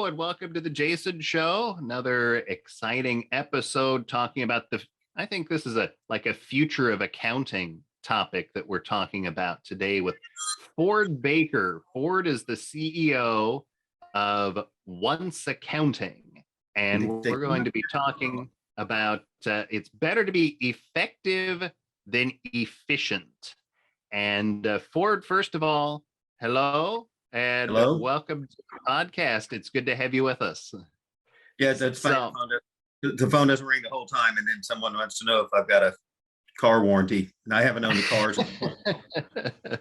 and welcome to the Jason Show. Another exciting episode talking about I think this is a future of accounting topic that we're talking about today with Ford Baker. Ford is the CEO of Once Accounting, and we're going to be talking about it's better to be effective than efficient. And Ford, first of all, hello. And Hello. welcome to the podcast. It's good to have you with us. Yeah, that's funny. The phone doesn't ring the whole time, and then someone wants to know if I've got a car warranty, and I haven't owned a car.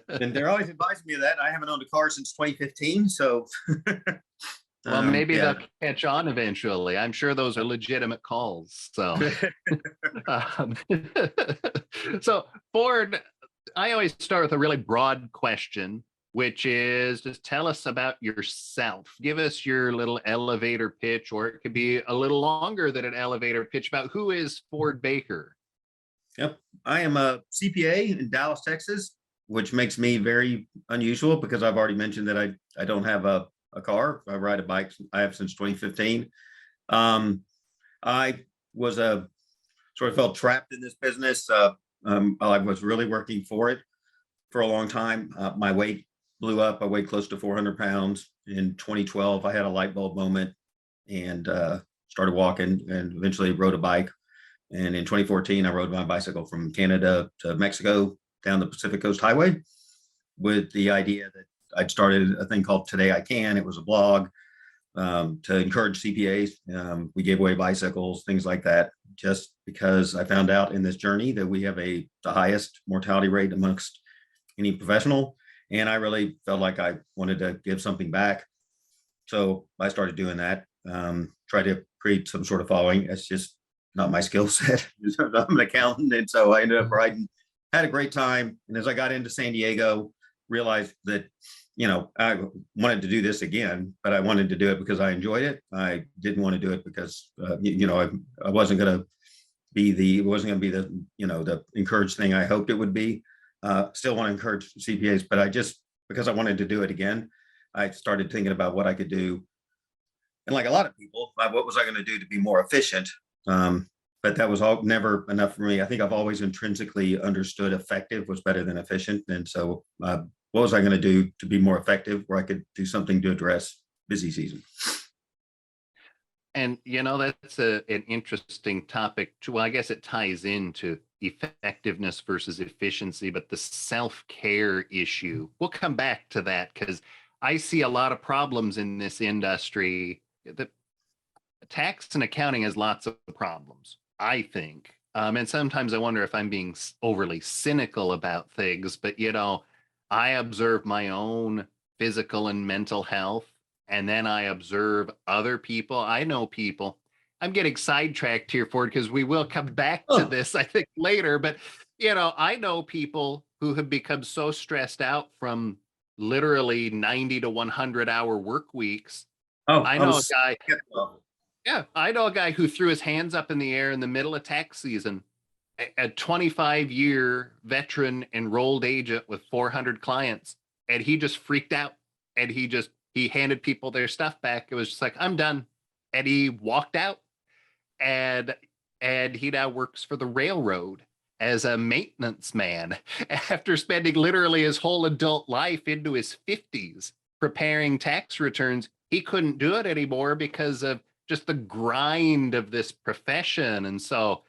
And they're always advising me of that. I haven't owned a car since 2015, so. Well, maybe they'll catch on eventually. I'm sure those are legitimate calls. So, so Ford, I always start with a really broad question, which is just tell us about yourself. Give us your little elevator pitch, or it could be a little longer than an elevator pitch about who is Ford Baker. Yep. I am a CPA in Dallas, Texas, which makes me very unusual because I've already mentioned that I don't have a car. I ride a bike. I have since 2015. I was sort of felt trapped in this business. I was really working for it for a long time. My weight blew up. I weighed close to 400 pounds. In 2012, I had a light bulb moment and started walking and eventually rode a bike. And in 2014, I rode my bicycle from Canada to Mexico down the Pacific Coast Highway with the idea that I'd started a thing called Today I Can. It was a blog to encourage CPAs. We gave away bicycles, things like that, just because I found out in this journey that we have the highest mortality rate amongst any professional. And I really felt like I wanted to give something back. So I started doing that, try to create some sort of following. It's just not my skill set. I'm an accountant. And so I ended up writing, had a great time. And as I got into San Diego, realized that, I wanted to do this again, but I wanted to do it because I enjoyed it. I didn't want to do it because, I wasn't going to be it wasn't going to be the encouraged thing I hoped it would be. Still want to encourage CPAs, but because I wanted to do it again, I started thinking about what I could do. And like a lot of people, what was I going to do to be more efficient? But that was never enough for me. I think I've always intrinsically understood effective was better than efficient. And so what was I going to do to be more effective where I could do something to address busy season? And, that's an interesting topic too. Well, I guess it ties into effectiveness versus efficiency, but the self-care issue, we'll come back to that because I see a lot of problems in this industry. The tax and accounting has lots of problems, I think. And sometimes I wonder if I'm being overly cynical about things, but, I observe my own physical and mental health, and then I observe other people. I know people. I'm getting sidetracked here, Ford, because we will come back to this, I think, later. But, I know people who have become so stressed out from literally 90 to 100-hour work weeks. I know a guy. Yeah, I know a guy who threw his hands up in the air in the middle of tax season, a 25-year veteran enrolled agent with 400 clients, and he just freaked out, and he handed people their stuff back. It was just like, I'm done. And he walked out, and he now works for the railroad as a maintenance man after spending literally his whole adult life into his 50s preparing tax returns. He couldn't do it anymore because of just the grind of this profession. And so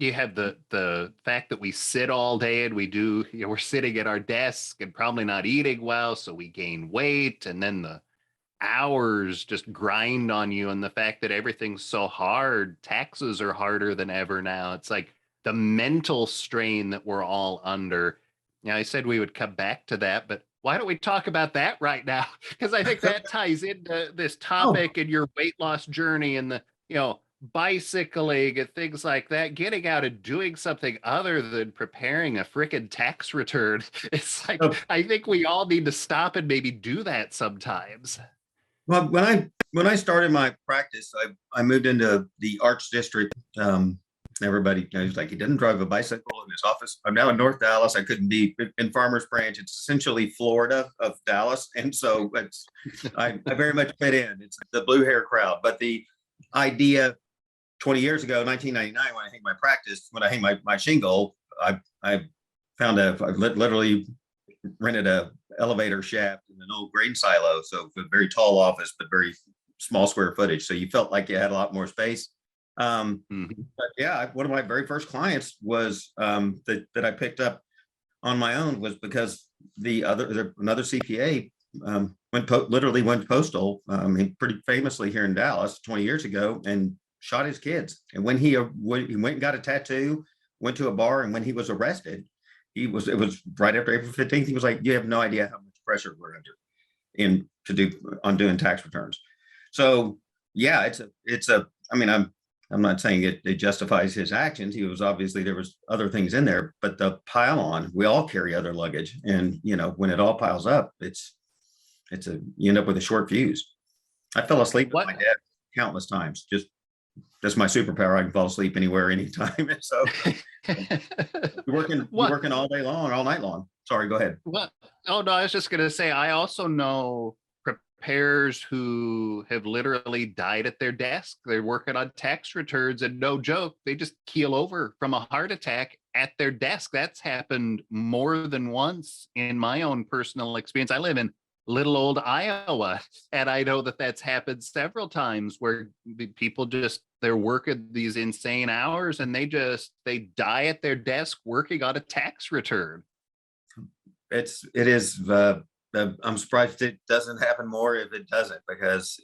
you have the fact that we sit all day and we're sitting at our desk and probably not eating well, so we gain weight, and then the hours just grind on you, and the fact that everything's so hard, taxes are harder than ever now. It's like the mental strain that we're all under. I said we would come back to that, but why don't we talk about that right now? Because I think that ties into this topic and your weight loss journey and the, bicycling and things like that, getting out and doing something other than preparing a freaking tax return. It's like, I think we all need to stop and maybe do that sometimes. Well, when I started my practice, I moved into the Arts District Everybody knows, like, he didn't drive a bicycle in his office. I'm now in North Dallas. I couldn't be in Farmers Branch. It's essentially Florida of Dallas. And so I very much fit in. It's the blue hair crowd. But the idea 20 years ago, 1999, when I hang my shingle, I found I literally rented a elevator shaft in an old grain silo. So a very tall office, but very small square footage. So you felt like you had a lot more space. But yeah, one of my very first clients was that I picked up on my own was because another CPA literally went postal, pretty famously here in Dallas 20 years ago, and shot his kids. And when he went and got a tattoo, went to a bar, and when he was arrested, it was right after April 15th. He was like, "You have no idea how much pressure we're under on doing tax returns." So yeah, I'm not saying it justifies his actions. He was obviously, there was other things in there, but the pile on, we all carry other luggage. And, when it all piles up, you end up with a short fuse. I fell asleep with my dad countless times. That's my superpower. I can fall asleep anywhere, anytime. And so you're working all day long, all night long. Sorry, go ahead. Well, oh no, I was just going to say, I also know preparers who have literally died at their desk. They're working on tax returns, and no joke, they just keel over from a heart attack at their desk. That's happened more than once in my own personal experience. I live in little old Iowa, and I know that that's happened several times where people they're working these insane hours, and they die at their desk working on a tax return. It is I'm surprised it doesn't happen more if it doesn't, because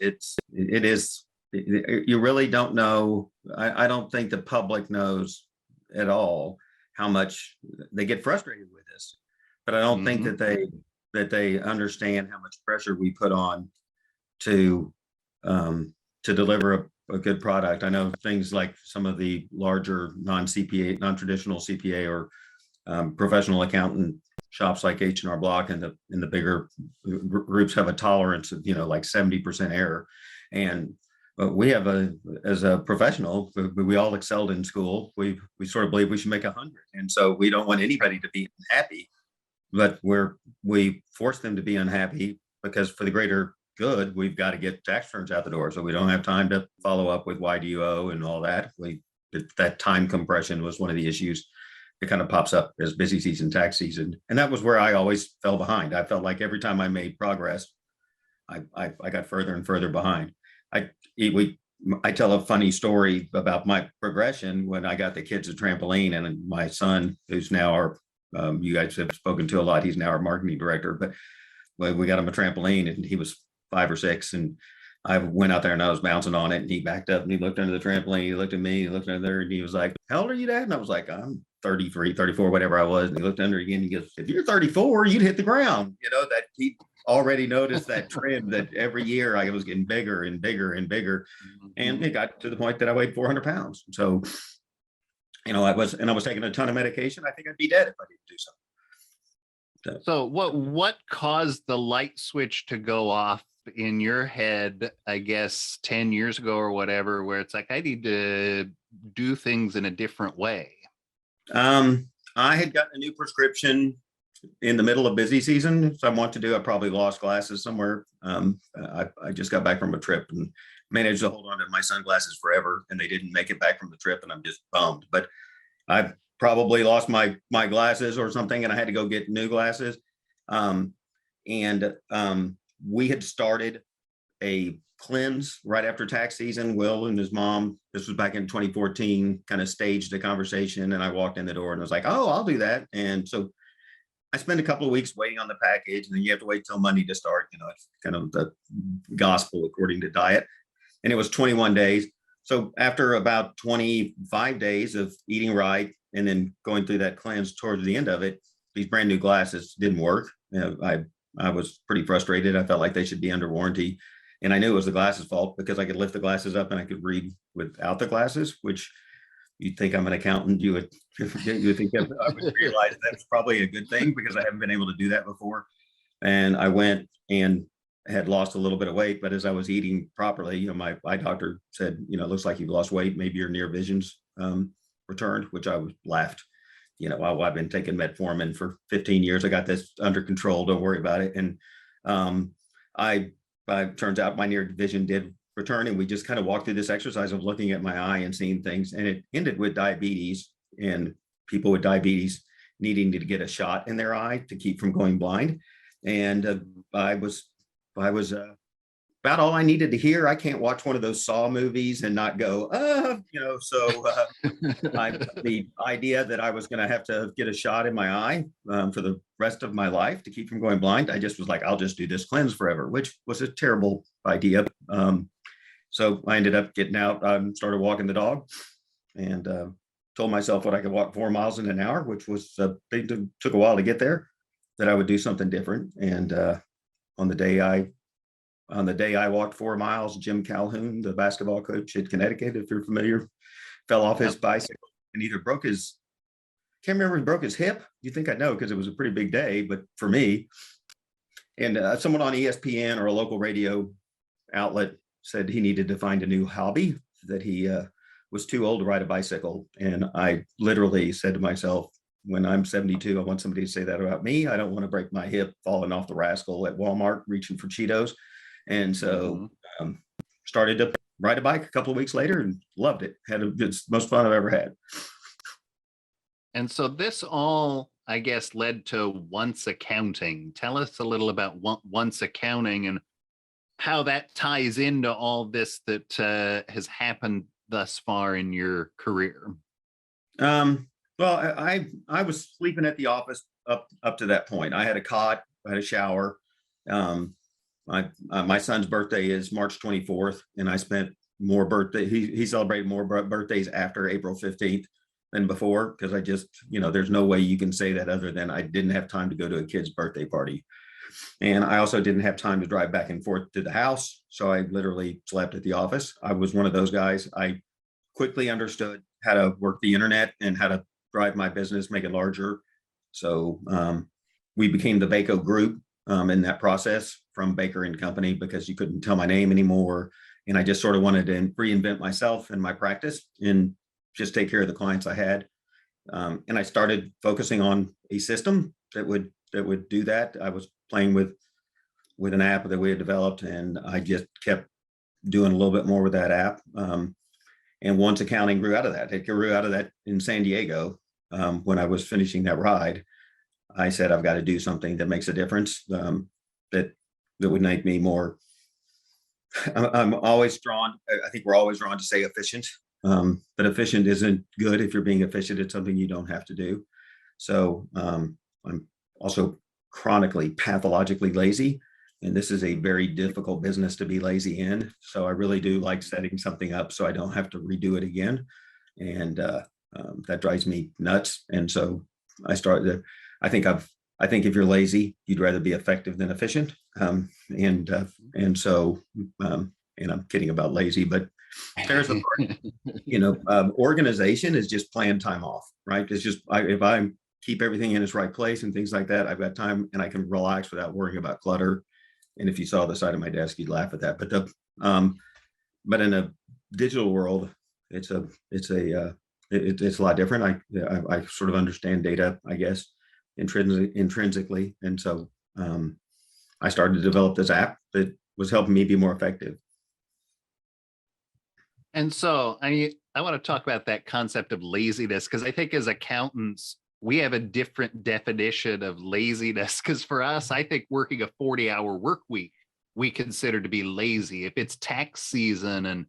you really don't know. I don't think the public knows at all how much they get frustrated with this, but I don't think that they understand how much pressure we put on to deliver a good product. I know things like some of the larger non-traditional CPA or professional accountant shops like H&R Block and the bigger groups have a tolerance of, like 70% error. And we have as a professional, we all excelled in school. We sort of believe we should make 100. And so we don't want anybody to be unhappy, but we force them to be unhappy because for the greater good, we've got to get tax returns out the door. So we don't have time to follow up with why do you owe and all that. That time compression was one of the issues. It kind of pops up as busy season, tax season. And that was where I always fell behind. I felt like every time I made progress, I got further and further behind. I tell a funny story about my progression when I got the kids a trampoline, and my son, who's now you guys have spoken to a lot, he's now our marketing director, but we got him a trampoline and he was 5 or 6, and I went out there and I was bouncing on it, and he backed up and he looked under the trampoline, he looked at me, he looked under there, and he was like, "How old are you, Dad?" And I was like, "I'm 33, 34, whatever I was." And he looked under again, and he goes, "If you're 34, you'd hit the ground." That he already noticed that trend that every year I was getting bigger and bigger and bigger. And it got to the point that I weighed 400 pounds. So, I was taking a ton of medication. I think I'd be dead if I didn't do something. So what caused the light switch to go off in your head, I guess 10 years ago or whatever, where it's like, I need to do things in a different way? I had gotten a new prescription in the middle of busy season. So I probably lost glasses somewhere. I just got back from a trip and managed to hold on to my sunglasses forever, and they didn't make it back from the trip, and I'm just bummed. But I've probably lost my glasses or something, and I had to go get new glasses. We had started a cleanse right after tax season. Will and his mom, this was back in 2014, kind of staged a conversation, and I walked in the door and was like, "Oh, I'll do that." And so I spent a couple of weeks waiting on the package, and then you have to wait till Monday to start. It's kind of the gospel according to diet. And it was 21 days. So after about 25 days of eating right and then going through that cleanse towards the end of it, these brand new glasses didn't work. I was pretty frustrated. I felt like they should be under warranty. And I knew it was the glasses' fault because I could lift the glasses up and I could read without the glasses, which you'd think I'm an accountant. You would think I would realize that's probably a good thing because I haven't been able to do that before. And I went and had lost a little bit of weight, but as I was eating properly, my eye doctor said, "Looks like you've lost weight. Maybe your near vision's returned, which I was laughed. I've been taking metformin for 15 years. I got this under control. Don't worry about it. And um, I, turns out my near vision did return, and we just kind of walked through this exercise of looking at my eye and seeing things. And it ended with diabetes, and people with diabetes needing to get a shot in their eye to keep from going blind. And I was about all I needed to hear. I can't watch one of those Saw movies and not go, the idea that I was going to have to get a shot in my eye for the rest of my life to keep from going blind, I just was like, I'll just do this cleanse forever, which was a terrible idea. So I ended up getting out and started walking the dog, and told myself what I could walk 4 miles in an hour, which was took a while to get there, that I would do something different. And on the day I walked 4 miles, Jim Calhoun, the basketball coach at Connecticut, if you're familiar, fell off his bicycle and either can't remember if he broke his hip. You think I'd know because it was a pretty big day, but for me, and someone on ESPN or a local radio outlet said he needed to find a new hobby, that he was too old to ride a bicycle. And I literally said to myself, when I'm 72, I want somebody to say that about me. I don't want to break my hip falling off the rascal at Walmart reaching for Cheetos. And so started to ride a bike a couple of weeks later and loved it. It's the most fun I've ever had. And so this all, I guess, led to Once Accounting. Tell us a little about Once Accounting and how that ties into all this that has happened thus far in your career. Well, I was sleeping at the office up to that point. I had a cot, I had a shower. My son's birthday is March 24th, and I spent more birthday. He celebrated more birthdays after April 15th than before, because I just, there's no way you can say that other than I didn't have time to go to a kid's birthday party. And I also didn't have time to drive back and forth to the house. So I literally slept at the office. I was one of those guys. I quickly understood how to work the internet and how to drive my business, make it larger. So we became the Baco Group in that process, from Baker and Company, because you couldn't tell my name anymore. And I just sort of wanted to reinvent myself and my practice and just take care of the clients I had. And I started focusing on a system that would do that. I was playing with an app that we had developed, and I just kept doing a little bit more with that app. And Once Accounting grew out of that. It grew out of that in San Diego. When I was finishing that ride, I said, I've got to do something that makes a difference, that would make me more. I'm always drawn. I think we're always drawn to say efficient, but efficient isn't good. If you're being efficient, it's something you don't have to do. So I'm also chronically, pathologically lazy. And this is a very difficult business to be lazy in. So I really do like setting something up so I don't have to redo it again. And that drives me nuts. And so I think if you're lazy, you'd rather be effective than efficient. And I'm kidding about lazy, but there's a part, organization is just plan time off, right? It's just, if I keep everything in its right place and things like that, I've got time and I can relax without worrying about clutter. And if you saw the side of my desk, you'd laugh at that. But in a digital world, it's a lot different. I sort of understand data, I guess, intrinsically. And so I started to develop this app that was helping me be more effective. And so I want to talk about that concept of laziness, because I think as accountants, we have a different definition of laziness. Because for us, I think working a 40-hour work week, we consider to be lazy. If it's tax season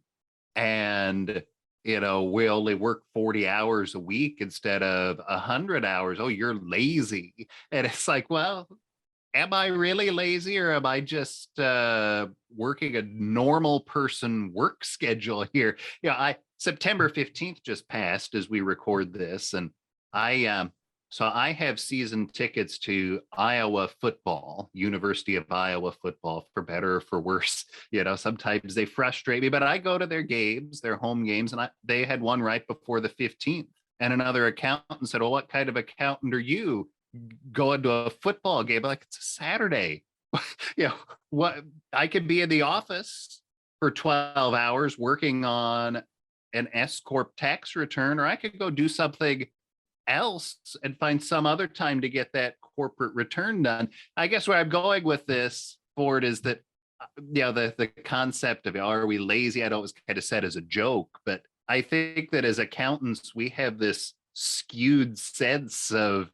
and we only work 40 hours a week instead of 100 hours, oh, you're lazy. And it's like, well, am I really lazy, or am I just working a normal person work schedule here? September 15th just passed as we record this, and I have season tickets to Iowa football, University of Iowa football, for better or for worse. Sometimes they frustrate me, but I go to their games, their home games, and they had one right before the 15th. And another accountant said, well, what kind of accountant are you going to a football game? I'm like, it's a Saturday. What I could be in the office for 12 hours working on an S corp tax return, or I could go do something else and find some other time to get that corporate return done. I guess where I'm going with this, Ford, is that the concept of are we lazy? I know it was kind of said as a joke, but I think that as accountants, we have this skewed sense of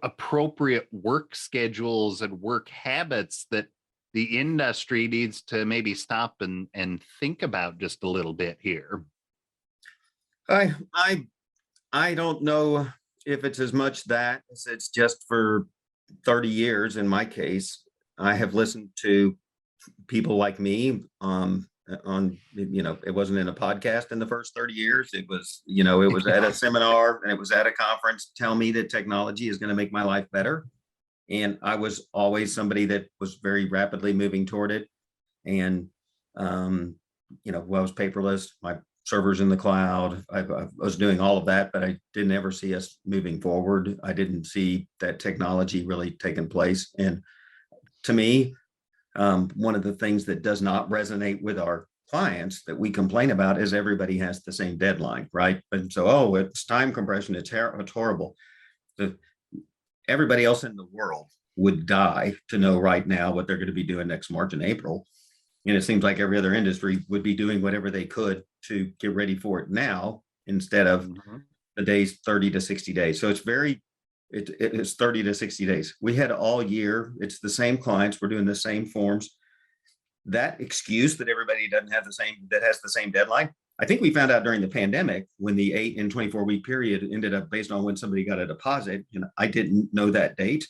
appropriate work schedules and work habits that the industry needs to maybe stop and think about just a little bit here. I I I don't know if it's as much that as it's just for 30 years in my case. I have listened to people like me on, it wasn't in a podcast in the first 30 years. It was, it was at a seminar and it was at a conference tell me that technology is going to make my life better. And I was always somebody that was very rapidly moving toward it. And, well, I was paperless, my servers in the cloud. I was doing all of that, but I didn't ever see us moving forward. I didn't see that technology really taking place. And to me, one of the things that does not resonate with our clients that we complain about is everybody has the same deadline, right? And so, oh, it's time compression. It's horrible. The, Everybody else in the world would die to know right now what they're going to be doing next March and April. And it seems like every other industry would be doing whatever they could to get ready for it now instead of the days 30 to 60 days. So it is 30 to 60 days. We had all year. It's the same clients. We're doing the same forms. That excuse that everybody has the same deadline. I think we found out during the pandemic when the 8 and 24-week period ended up based on when somebody got a deposit. I didn't know that date.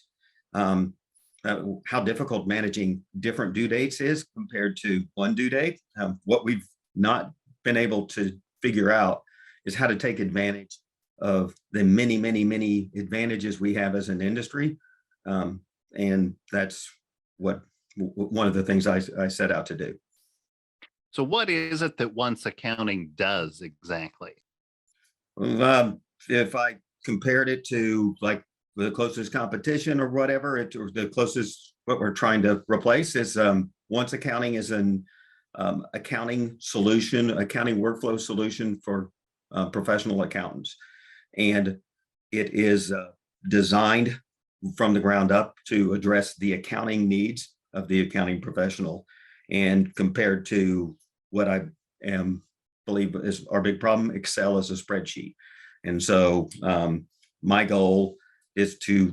How difficult managing different due dates is compared to one due date. What we've not been able to figure out is how to take advantage of the many, many, many advantages we have as an industry. And that's one of the things I set out to do. So what is it that Once Accounting does exactly? If I compared it to like the closest competition or whatever, or the closest what we're trying to replace is Once Accounting is an accounting workflow solution for professional accountants. And it is designed from the ground up to address the accounting needs of the accounting professional. And compared to what I believe is our big problem, Excel is a spreadsheet. And so my goal is to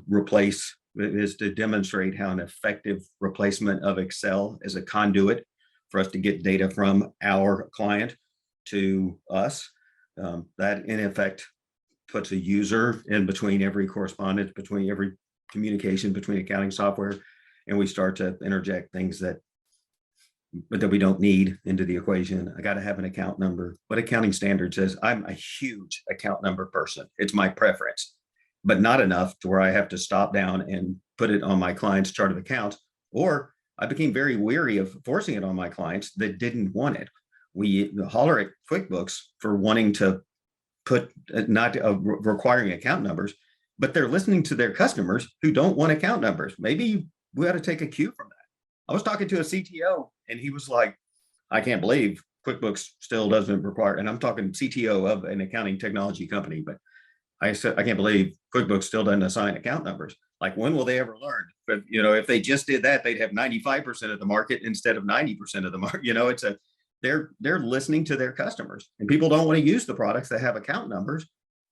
demonstrate how an effective replacement of Excel as a conduit for us to get data from our client to us. That in effect puts a user in between every correspondence, between every communication between accounting software, and we start to interject things that we don't need into the equation. I got to have an account number. What accounting standard says, I'm a huge account number person. It's my preference, but not enough to where I have to stop down and put it on my client's chart of accounts. Or I became very weary of forcing it on my clients that didn't want it. We holler at QuickBooks for wanting to put not requiring account numbers, but they're listening to their customers who don't want account numbers. Maybe we ought to take a cue from that. I was talking to a CTO and he was like, I can't believe QuickBooks still doesn't require, and I'm talking CTO of an accounting technology company, but I said, I can't believe QuickBooks still doesn't assign account numbers. Like, when will they ever learn? But, if they just did that, they'd have 95% of the market instead of 90% of the market. They're listening to their customers, and people don't want to use the products that have account numbers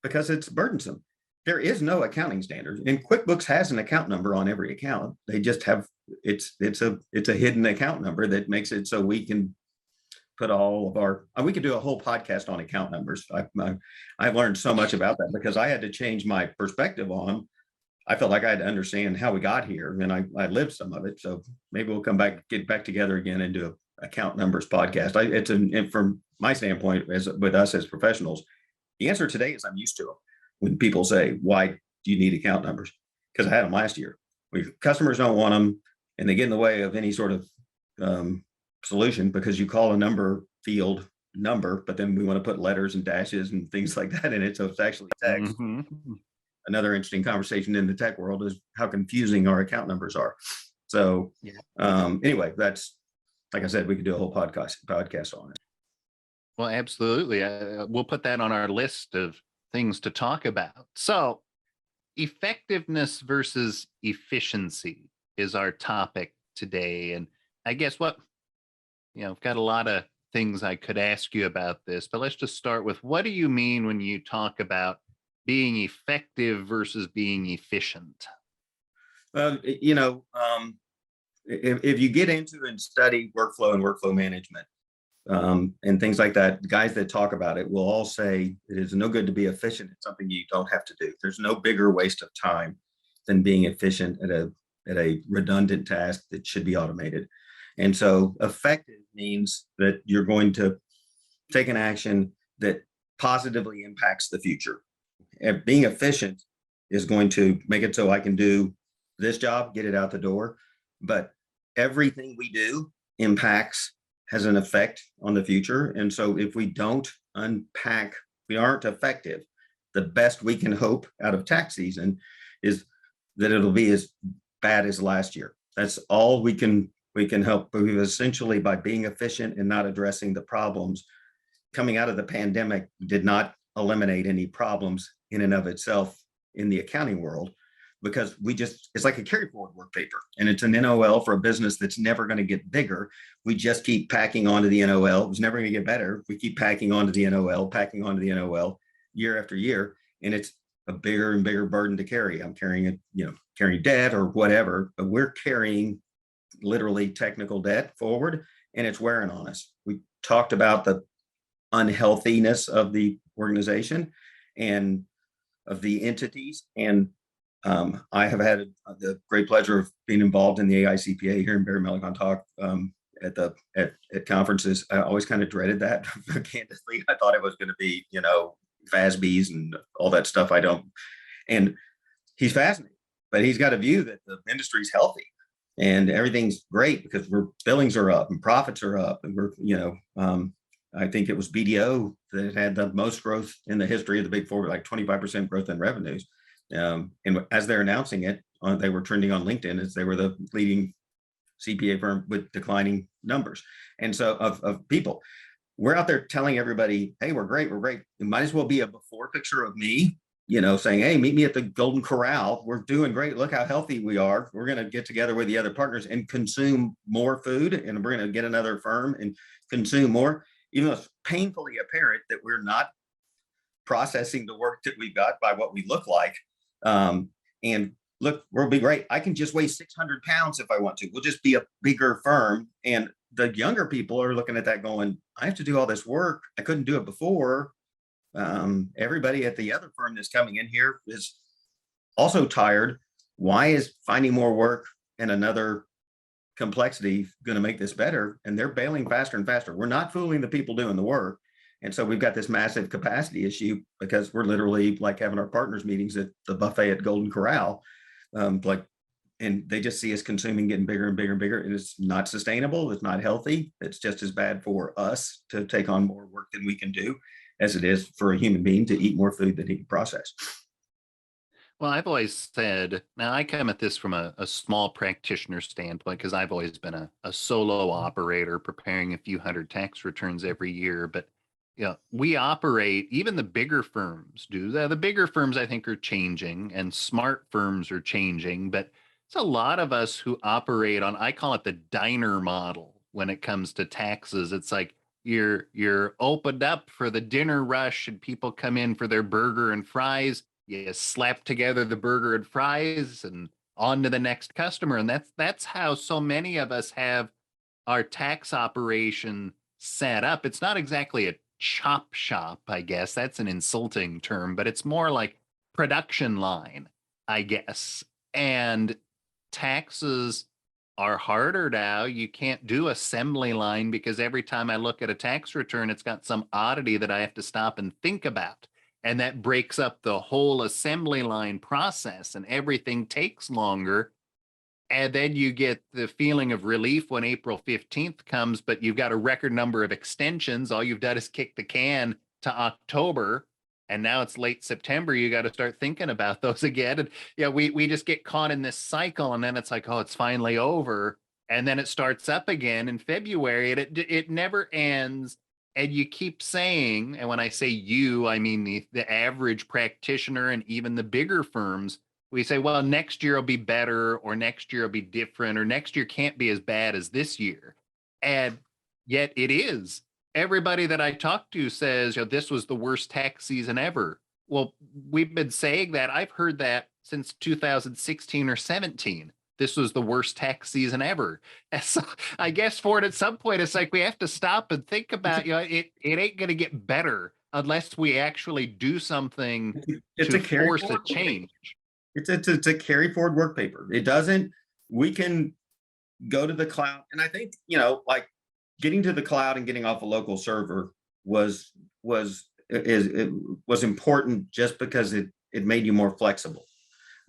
because it's burdensome. There is no accounting standard, and QuickBooks has an account number on every account. They just have it's a hidden account number that makes it so we can put all of our. We could do a whole podcast on account numbers. I've learned so much about that because I had to change my perspective on them. I felt like I had to understand how we got here, and I lived some of it. So maybe we'll get back together again and do a account numbers podcast. And from my standpoint, with us as professionals, the answer today is I'm used to them. When people say, why do you need account numbers? Because I had them last year. Customers don't want them, and they get in the way of any sort of solution because you call a number field number, but then we want to put letters and dashes and things like that in it. So it's actually text. Another interesting conversation in the tech world is how confusing our account numbers are. So anyway, that's, like I said, we could do a whole podcast on it. Well, absolutely. We'll put that on our list of things to talk about. So, effectiveness versus efficiency is our topic today. And I guess I've got a lot of things I could ask you about this, but let's just start with what do you mean when you talk about being effective versus being efficient? You know, if you get into and study workflow and workflow management, and things like that, the guys that talk about it will all say it is no good to be efficient. It's something you don't have to do. There's no bigger waste of time than being efficient at a redundant task that should be automated. And so effective means that you're going to take an action that positively impacts the future. And being efficient is going to make it so I can do this job, get it out the door. But everything we do impacts, has an effect on the future. And so if we don't unpack, we aren't effective. The best we can hope out of tax season is that it'll be as bad as last year. That's all we can help. But we've essentially, by being efficient and not addressing the problems coming out of the pandemic, did not eliminate any problems in and of itself in the accounting world, because it's like a carry forward work paper, and it's an NOL for a business that's never going to get bigger. We just keep packing onto the NOL. It's never going to get better. We keep packing onto the NOL, packing onto the NOL year after year, and it's a bigger and bigger burden to carry. I'm carrying it, carrying debt or whatever, but we're carrying literally technical debt forward, and it's wearing on us. We talked about the unhealthiness of the organization and of the entities. And I have had the great pleasure of being involved in the AICPA here in Barry Milligan Talk at conferences. I always kind of dreaded that. Candidly, I thought it was going to be, FASBs and all that stuff. I don't. And he's fascinating, but he's got a view that the industry's healthy and everything's great because billings are up and profits are up, and I think it was BDO that had the most growth in the history of the Big Four, like 25% growth in revenues. And as they're announcing it, they were trending on LinkedIn as they were the leading CPA firm with declining numbers. And so of people, we're out there telling everybody, hey, we're great, we're great. It might as well be a before picture of me, saying, hey, meet me at the Golden Corral. We're doing great. Look how healthy we are. We're going to get together with the other partners and consume more food. And we're going to get another firm and consume more, even though it's painfully apparent that we're not processing the work that we've got by what we look like. And look, we'll be great. I can just weigh 600 pounds if I want to. We'll just be a bigger firm. And the younger people are looking at that going, I have to do all this work. I couldn't do it before. Everybody at the other firm that's coming in here is also tired. Why is finding more work and another complexity going to make this better? And they're bailing faster and faster. We're not fooling the people doing the work. And so we've got this massive capacity issue because we're literally like having our partners meetings at the buffet at Golden Corral. And they just see us consuming, getting bigger and bigger and bigger. And it's not sustainable. It's not healthy. It's just as bad for us to take on more work than we can do as it is for a human being to eat more food than he can process. Well, I've always said, now I come at this from a small practitioner standpoint because I've always been a solo operator preparing a few hundred tax returns every year. But we operate, even the bigger firms do. The bigger firms, I think, are changing and smart firms are changing. But it's a lot of us who operate on, I call it the diner model when it comes to taxes. It's like you're opened up for the dinner rush and people come in for their burger and fries. You slap together the burger and fries and on to the next customer. And that's how so many of us have our tax operation set up. It's not exactly a chop shop, I guess. That's an insulting term, but it's more like production line, I guess. And taxes are harder now. You can't do assembly line because every time I look at a tax return, it's got some oddity that I have to stop and think about. And that breaks up the whole assembly line process, and everything takes longer. And then you get the feeling of relief when April 15th comes, but you've got a record number of extensions. All you've done is kick the can to October. And now it's late September. You got to start thinking about those again. And we just get caught in this cycle. And then it's like, oh, it's finally over. And then it starts up again in February. And it never ends. And you keep saying, and when I say you, I mean the average practitioner and even the bigger firms, we say, well, next year will be better, or next year will be different, or next year can't be as bad as this year. And yet it is. Everybody that I talk to says, you know, this was the worst tax season ever. Well, we've been saying that. I've heard that since 2016 or 17. This was the worst tax season ever. And so I guess for it at some point, it's like we have to stop and think It's a, about, you know, it ain't going to get better unless we actually do something it's to a carry force a forward. change. It's a carry forward work paper. It doesn't, we can go to the cloud. And I think, like getting to the cloud and getting off a local server was, it was important just because it made you more flexible.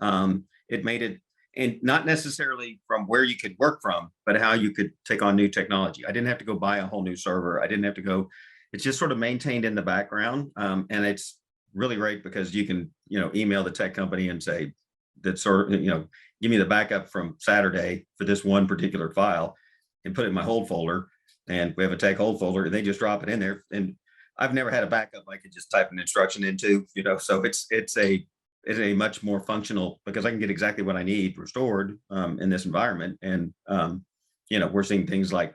It made it, and not necessarily from where you could work from, but how you could take on new technology. I didn't have to go buy a whole new server. I didn't have to go, it's just sort of maintained in the background. And it's really great because you can, email the tech company and say that sort of, give me the backup from Saturday for this one particular file and put it in my hold folder. And we have a tech hold folder and they just drop it in there. And I've never had a backup I could just type an instruction into, so it's a much more functional because I can get exactly what I need restored in this environment. And, we're seeing things like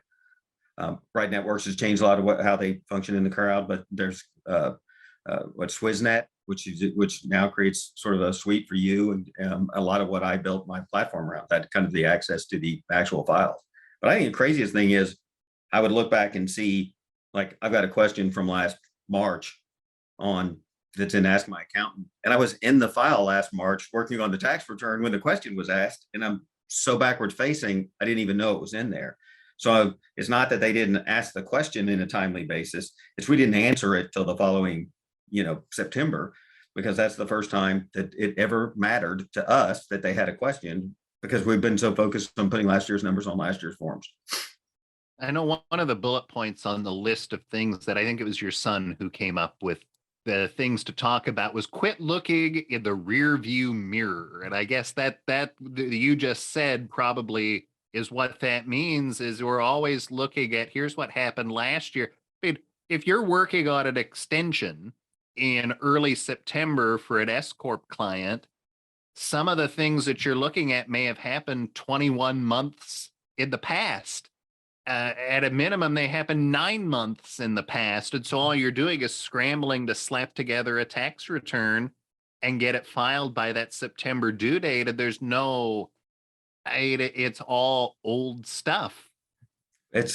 Right Networks has changed a lot of how they function in the crowd, but there's what SwissNet, which now creates sort of a suite for you. And a lot of what I built my platform around, that kind of the access to the actual files. But I think the craziest thing is I would look back and see, like, I've got a question from last March on that's in Ask My Accountant. And I was in the file last March working on the tax return when the question was asked. And I'm so backwards facing, I didn't even know it was in there. So it's not that they didn't ask the question in a timely basis. It's we didn't answer it till the following, September, because that's the first time that it ever mattered to us that they had a question because we've been so focused on putting last year's numbers on last year's forms. I know one of the bullet points on the list of things that I think it was your son who came up with the things to talk about was quit looking in the rear view mirror. And I guess that you just said probably is what that means is we're always looking at here's what happened last year. I mean, if you're working on an extension in early September for an S Corp client, some of the things that you're looking at may have happened 21 months in the past. At a minimum, they happened 9 months in the past. And so all you're doing is scrambling to slap together a tax return and get it filed by that September due date. And there's no, it's all old stuff. It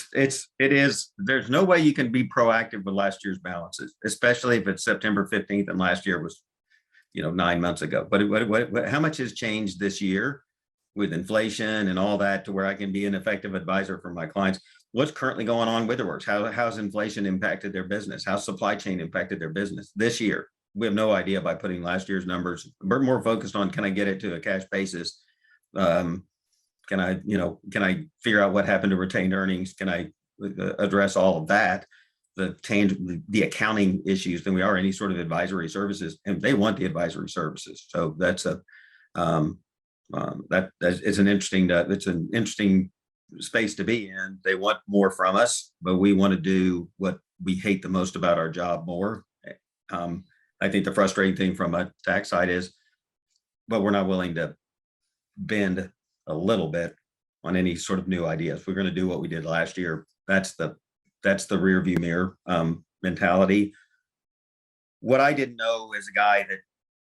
is, there's no way you can be proactive with last year's balances, especially if it's September 15th and last year was, 9 months ago. But how much has changed this year with inflation and all that to where I can be an effective advisor for my clients? What's currently going on with the works? How's inflation impacted their business? How's supply chain impacted their business this year? We have no idea by putting last year's numbers. We're more focused on, can I get it to a cash basis? Can I figure out what happened to retained earnings? Can I address all of that? The accounting issues than we are any sort of advisory services, and they want the advisory services. So that's it's an interesting space to be in. They want more from us, but we want to do what we hate the most about our job more. I think the frustrating thing from a tax side is, but we're not willing to bend a little bit on any sort of new ideas. We're going to do what we did last year. That's the rear view mirror mentality. What I didn't know as a guy that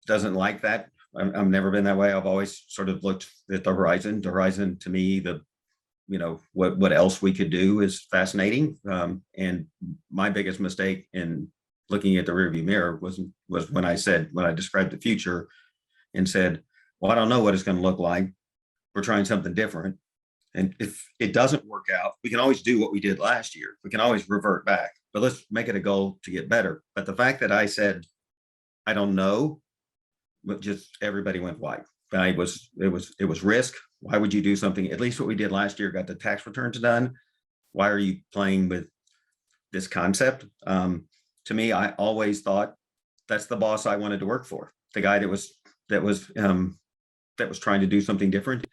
doesn't like that, I've never been that way. I've always sort of looked at the horizon. The horizon to me, what else we could do is fascinating. And my biggest mistake in looking at the rearview mirror was when I described the future and said, well, I don't know what it's going to look like. We're trying something different. And if it doesn't work out, we can always do what we did last year. We can always revert back, but let's make it a goal to get better. But the fact that I said, I don't know, but just everybody went white. It was risk. Why would you do something? At least what we did last year, got the tax returns done. Why are you playing with this concept? To me, I always thought that's the boss I wanted to work for. The guy that was trying to do something different.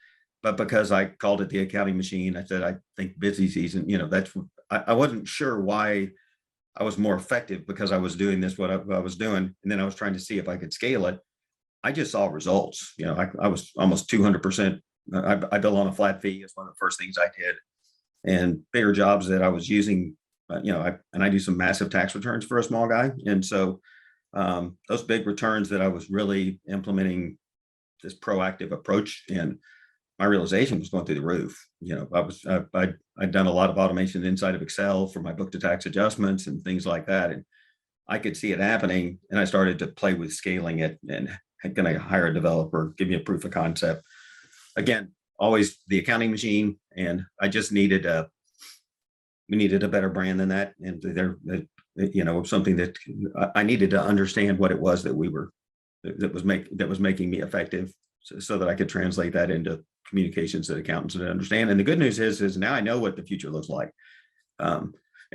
But because I called it the accounting machine, I said, I think busy season, I wasn't sure why I was more effective because I was doing this, what I was doing. And then I was trying to see if I could scale it. I just saw results. I was almost 200%. I built on a flat fee. It's one of the first things I did. And bigger jobs that I was using, I do some massive tax returns for a small guy. And so those big returns that I was really implementing this proactive approach, and my realization was going through the roof. I'd done a lot of automation inside of Excel for my book to tax adjustments and things like that. And I could see it happening, and I started to play with scaling it and going to hire a developer, give me a proof of concept. Again, always the accounting machine, and I just needed we needed a better brand than that, and something that I needed to understand what it was that that was making me effective, so that I could translate that into communications that accountants would understand. And the good news is now I know what the future looks like, and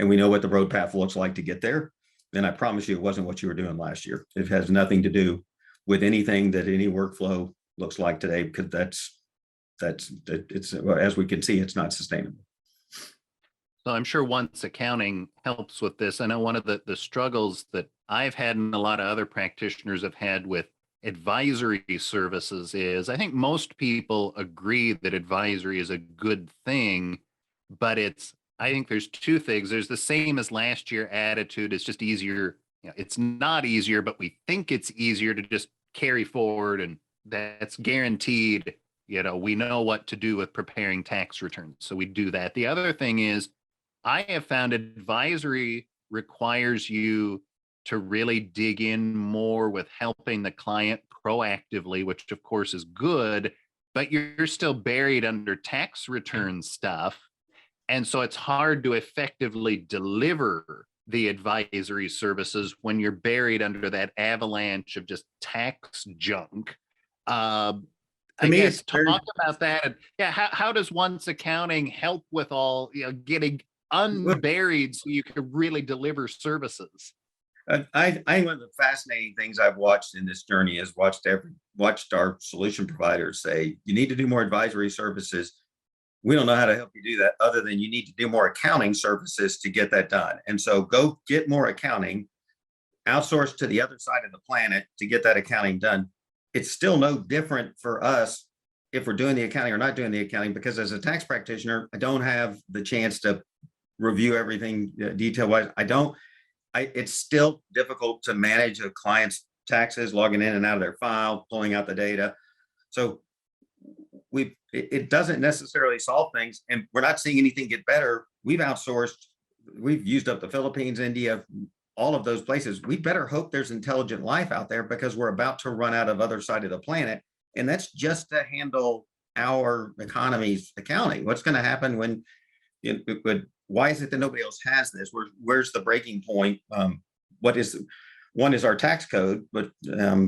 we know what the road path looks like to get there. And I promise you, it wasn't what you were doing last year. It has nothing to do with anything that any workflow looks like today, because it's, as we can see, it's not sustainable. So I'm sure once accounting helps with this. I know one of the struggles that I've had and a lot of other practitioners have had with advisory services is I think most people agree that advisory is a good thing, but I think there's two things. There's the same as last year attitude. It's just easier. It's not easier, but we think it's easier to just carry forward, and that's guaranteed. We know what to do with preparing tax returns. So we do that. The other thing is I have found advisory requires you to really dig in more with helping the client proactively, which of course is good, but you're still buried under tax return stuff. And so it's hard to effectively deliver the advisory services when you're buried under that avalanche of just tax junk. I guess talk about that. And yeah, how does once accounting help with all, getting unburied so you can really deliver services? I think one of the fascinating things I've watched in this journey is watched our solution providers say, you need to do more advisory services. We don't know how to help you do that, other than you need to do more accounting services to get that done. And so go get more accounting, outsource to the other side of the planet to get that accounting done. It's still no different for us if we're doing the accounting or not doing the accounting, because as a tax practitioner, I don't have the chance to review everything detail wise. It's still difficult to manage a client's taxes, logging in and out of their file, pulling out the data. So it doesn't necessarily solve things, and we're not seeing anything get better. We've outsourced, we've used up the Philippines, India, all of those places. We better hope there's intelligent life out there, because we're about to run out of other side of the planet. And that's just to handle our economy's accounting. What's going to happen when, why is it that nobody else has this? Where's the breaking point? One is our tax code, but we're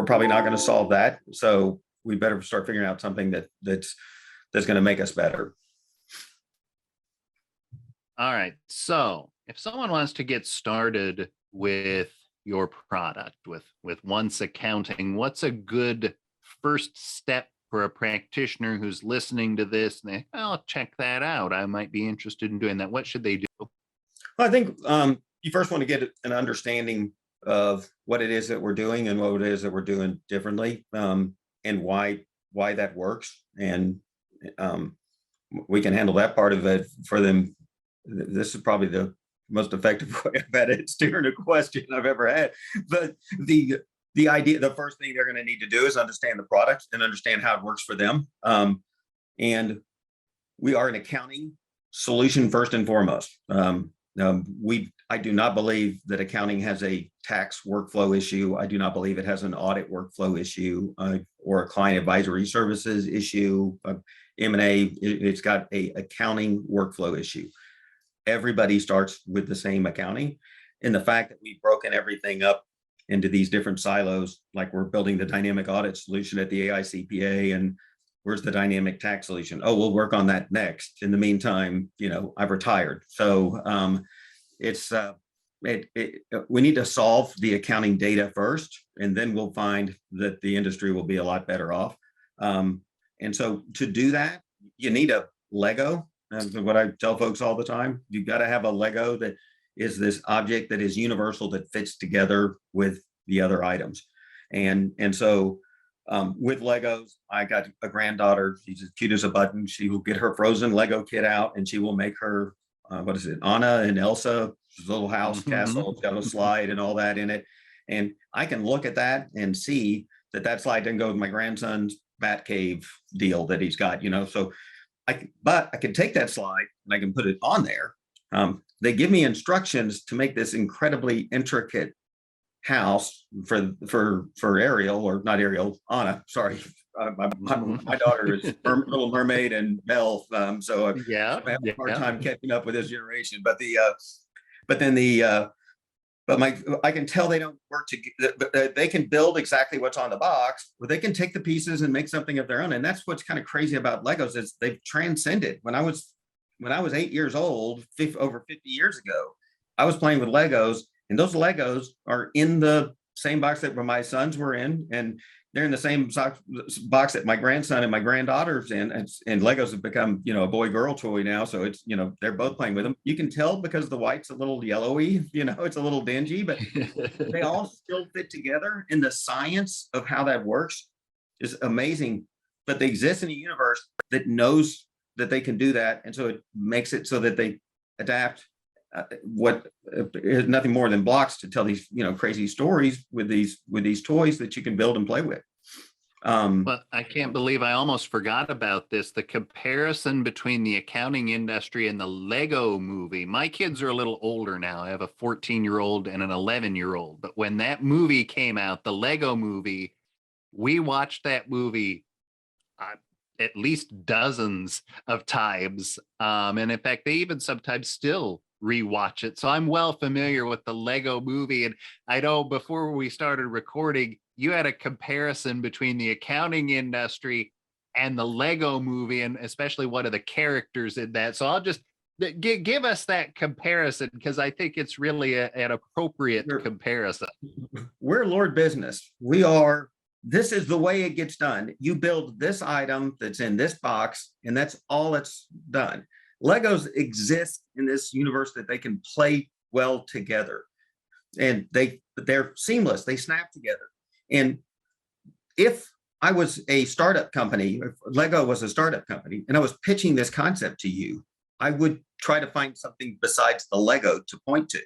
probably not going to solve that. So we better start figuring out something that's going to make us better. All right. So if someone wants to get started with your product, with Once Accounting, what's a good first step for a practitioner who's listening to this and I'll check that out, I might be interested in doing that? What should they do? Well, I think you first want to get an understanding of what it is that we're doing and what it is that we're doing differently, and why that works. And we can handle that part of it for them. This is probably the most effective way I've had at steering a question I've ever had. But the idea, the first thing they're going to need to do is understand the product and understand how it works for them. And we are an accounting solution first and foremost. I do not believe that accounting has a tax workflow issue. I do not believe it has an audit workflow issue, or a client advisory services issue. M&A, it's got a accounting workflow issue. Everybody starts with the same accounting. And the fact that we've broken everything up into these different silos, like we're building the dynamic audit solution at the myCPE, and where's the dynamic tax solution? Oh, we'll work on that next. In the meantime, I've retired. So we need to solve the accounting data first, and then we'll find that the industry will be a lot better off. And so to do that, you need a Lego. That's what I tell folks all the time. You've got to have a Lego that is this object that is universal, that fits together with the other items. And so with Legos, I got a granddaughter. She's as cute as a button. She will get her frozen Lego kit out and she will make her, what is it, Anna and Elsa, little house castle. It's got a slide and all that in it. And I can look at that and see that that slide didn't go with my grandson's Batcave deal that he's got, so but I can take that slide and I can put it on there. They give me instructions to make this incredibly intricate house for Ariel, or not Ariel, Anna. Sorry, my daughter is Little Mermaid and Belle, so I have a hard time catching up with this generation. But I can tell they don't work together. They can build exactly what's on the box, but they can take the pieces and make something of their own. And that's what's kind of crazy about Legos, is they've transcended. When I was 8 years old, over 50 years ago, I was playing with Legos, and those Legos are in the same box that my sons were in, and they're in the same box that my grandson and my granddaughter's in. And Legos have become, a boy-girl toy now. So it's, they're both playing with them. You can tell because the white's a little yellowy, it's a little dingy, but they all still fit together. And the science of how that works is amazing. But they exist in a universe that knows that they can do that. And so it makes it so that they adapt what is nothing more than blocks to tell these, crazy stories with these toys that you can build and play with. But I can't believe I almost forgot about this. The comparison between the accounting industry and the Lego movie. My kids are a little older now. I have a 14-year-old and an 11-year-old. But when that movie came out, the Lego movie, we watched that movie at least dozens of times. And in fact, they even sometimes still rewatch it. So I'm well familiar with the Lego movie. And I know before we started recording, you had a comparison between the accounting industry and the Lego movie, and especially one of the characters in that. So I'll just give us that comparison, because I think it's really an appropriate comparison. We're Lord Business. This is the way it gets done. You build this item that's in this box, and that's all it's done. Legos exist in this universe that they can play well together, and they're seamless. They snap together. And if I was a startup company, if Lego was a startup company, and I was pitching this concept to you, I would try to find something besides the Lego to point to.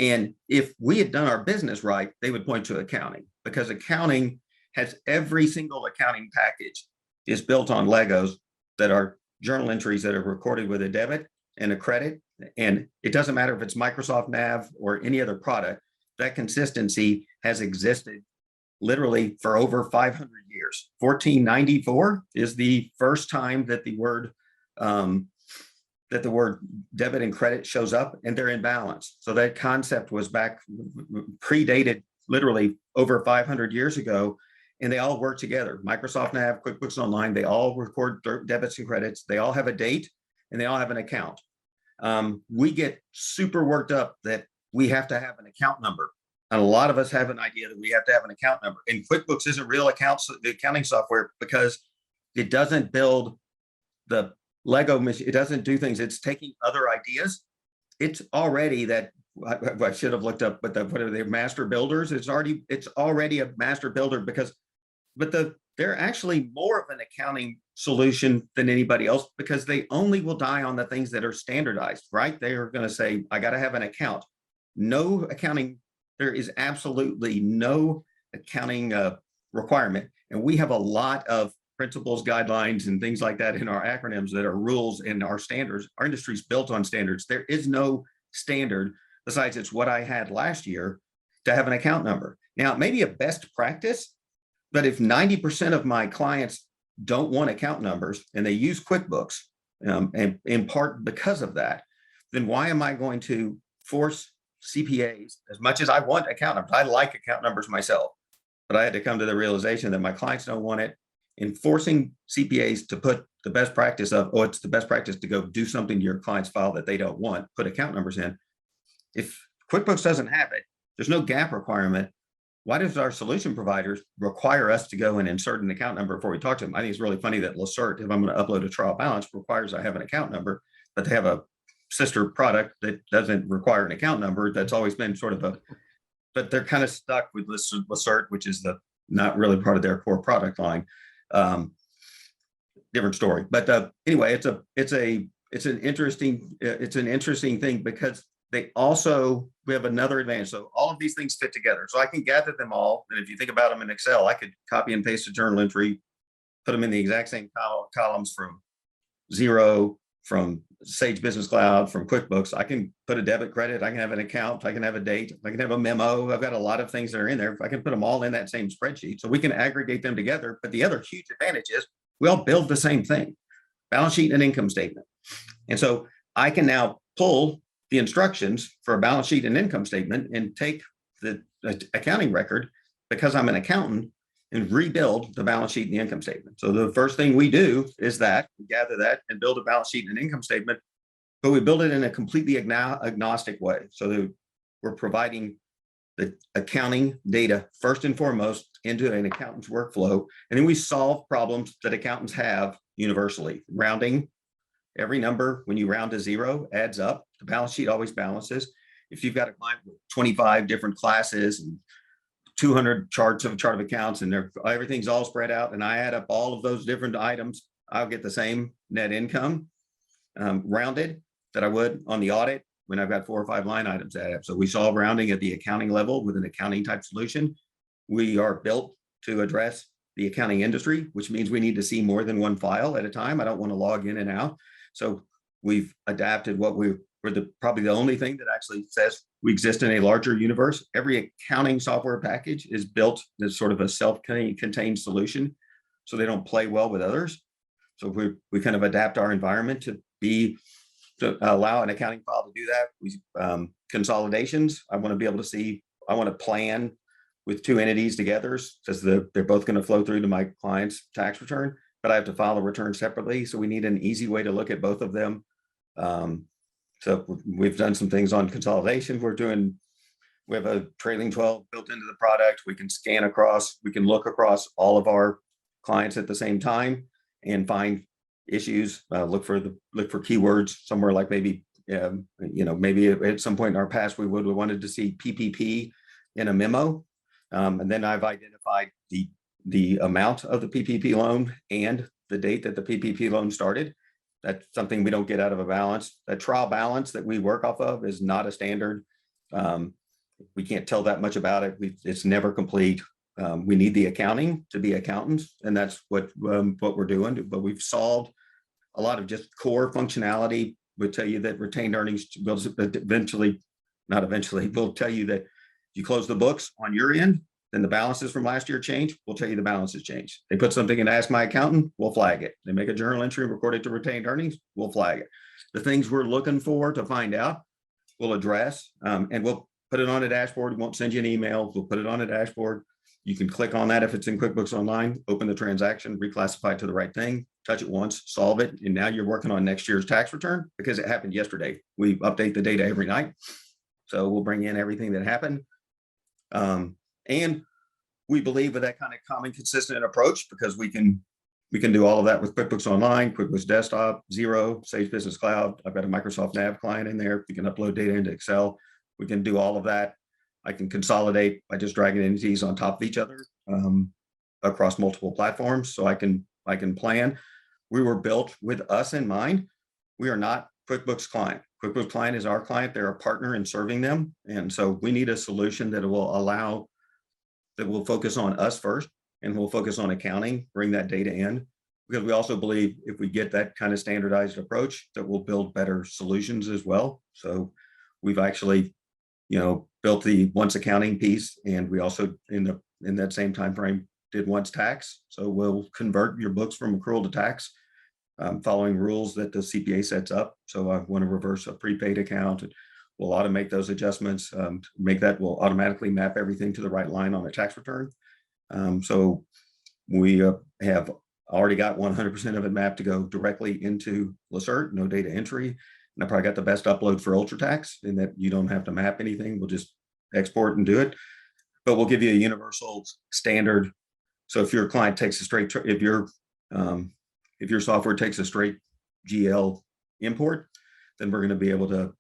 And if we had done our business right, they would point to accounting, because accounting has every single accounting package is built on Legos that are journal entries that are recorded with a debit and a credit. And it doesn't matter if it's Microsoft Nav or any other product, that consistency has existed literally for over 500 years. 1494 is the first time that the word debit and credit shows up, and they're in balance. So that concept was predated literally over 500 years ago. And they all work together. Microsoft Nav, QuickBooks Online, they all record debits and credits. They all have a date, and they all have an account. We get super worked up that we have to have an account number. And a lot of us have an idea that we have to have an account number. And QuickBooks isn't real accounting software, because it doesn't build the Lego machine. It doesn't do things. It's taking other ideas. It's already that. I should have looked up, but what are they, master builders? It's already a master builder, but they're actually more of an accounting solution than anybody else, because they only will die on the things that are standardized, right? They are going to say, I got to have an account. No accounting. There is absolutely no accounting requirement. And we have a lot of principles, guidelines, and things like that in our acronyms that are rules and our standards. Our industry is built on standards. There is no standard besides it's what I had last year to have an account number. Now, it may be a best practice, but if 90% of my clients don't want account numbers and they use QuickBooks, and in part because of that, then why am I going to force CPAs, as much as I want account numbers? I like account numbers myself, but I had to come to the realization that my clients don't want it. In forcing CPAs to put the best practice of, it's the best practice to go do something to your client's file that they don't want, put account numbers in. If QuickBooks doesn't have it, there's no gap requirement. why does our solution providers require us to go and insert an account number before we talk to them? I think it's really funny that Lacert, if I'm going to upload a trial balance, requires I have an account number, but they have a sister product that doesn't require an account number. That's always been sort of a, but they're kind of stuck with Lacert, which is not really part of their core product line. Different story, but anyway, it's an interesting thing because we have another advantage. So all of these things fit together. So I can gather them all. And if you think about them in Excel, I could copy and paste a journal entry, put them in the exact same columns from Xero, from Sage Business Cloud, from QuickBooks. I can put a debit credit. I can have an account. I can have a date. I can have a memo. I've got a lot of things that are in there. I can put them all in that same spreadsheet. So we can aggregate them together. But the other huge advantage is we all build the same thing, balance sheet and income statement. And so I can now pull the instructions for a balance sheet and income statement and take the accounting record, because I'm an accountant, and rebuild the balance sheet and the income statement. So the first thing we do is that we gather that and build a balance sheet and an income statement, but we build it in a completely agnostic way. So that we're providing the accounting data first and foremost into an accountant's workflow. And then we solve problems that accountants have universally. Rounding, every number, when you round to zero, adds up. The balance sheet always balances. If you've got a client with 25 different classes and 200 charts of a chart of accounts, and everything's all spread out, and I add up all of those different items, I'll get the same net income rounded that I would on the audit when I've got 4 or 5 line items add up. So we solve rounding at the accounting level with an accounting type solution. We are built to address the accounting industry, which means we need to see more than one file at a time. I don't want to log in and out. So we've adapted what we're probably the only thing that actually says we exist in a larger universe. Every accounting software package is built as sort of a self-contained solution, so they don't play well with others. So we kind of adapt our environment to allow an accounting file to do that. We consolidations. I want to be able to see. I want to plan with 2 entities together because they're both going to flow through to my client's tax return, but I have to file a return separately. So we need an easy way to look at both of them. So we've done some things on consolidation. We have a trailing 12 built into the product. We can scan across, we can look across all of our clients at the same time and find issues, look for keywords somewhere, like maybe, maybe at some point in our past, we wanted to see PPP in a memo. And then I've identified the amount of the PPP loan and the date that the PPP loan started. That's something we don't get out of a balance. That trial balance that we work off of is not a standard. We can't tell that much about it. It's never complete. We need the accounting to be accountants, and that's what we're doing. But we've solved a lot of just core functionality. We'll tell you that retained earnings will we'll tell you that you close the books on your end, then the balances from last year change, we'll tell you the balances change. They put something in Ask My Accountant, we'll flag it. They make a journal entry and record it to retained earnings, we'll flag it. The things we're looking for to find out, we'll address, and we'll put it on a dashboard. We won't send you an email. We'll put it on a dashboard. You can click on that if it's in QuickBooks Online, open the transaction, reclassify it to the right thing, touch it once, solve it, and now you're working on next year's tax return because it happened yesterday. We update the data every night. So we'll bring in everything that happened. And we believe with that kind of common, consistent approach, because we can do all of that with QuickBooks Online, QuickBooks Desktop, Xero, Sage Business Cloud. I've got a Microsoft Nav client in there. We can upload data into Excel. We can do all of that. I can consolidate by just dragging entities on top of each other across multiple platforms. So I can plan. We were built with us in mind. We are not QuickBooks Client. QuickBooks Client is our client. They're a partner in serving them. And so we need a solution that will focus on us first, and we'll focus on accounting, bring that data in, because we also believe if we get that kind of standardized approach, that we'll build better solutions as well. So we've actually, built the once accounting piece, and we also in that same time frame did once tax. So we'll convert your books from accrual to tax, following rules that the CPA sets up. So I want to reverse a prepaid account, and we'll automate those adjustments. We'll automatically map everything to the right line on a tax return. So we have already got 100% of it mapped to go directly into Lacert, no data entry. And I probably got the best upload for UltraTax in that you don't have to map anything. We'll just export and do it. but we'll give you a universal standard. So if your client takes a straight, if your software takes a straight GL import, then we're going to be able to,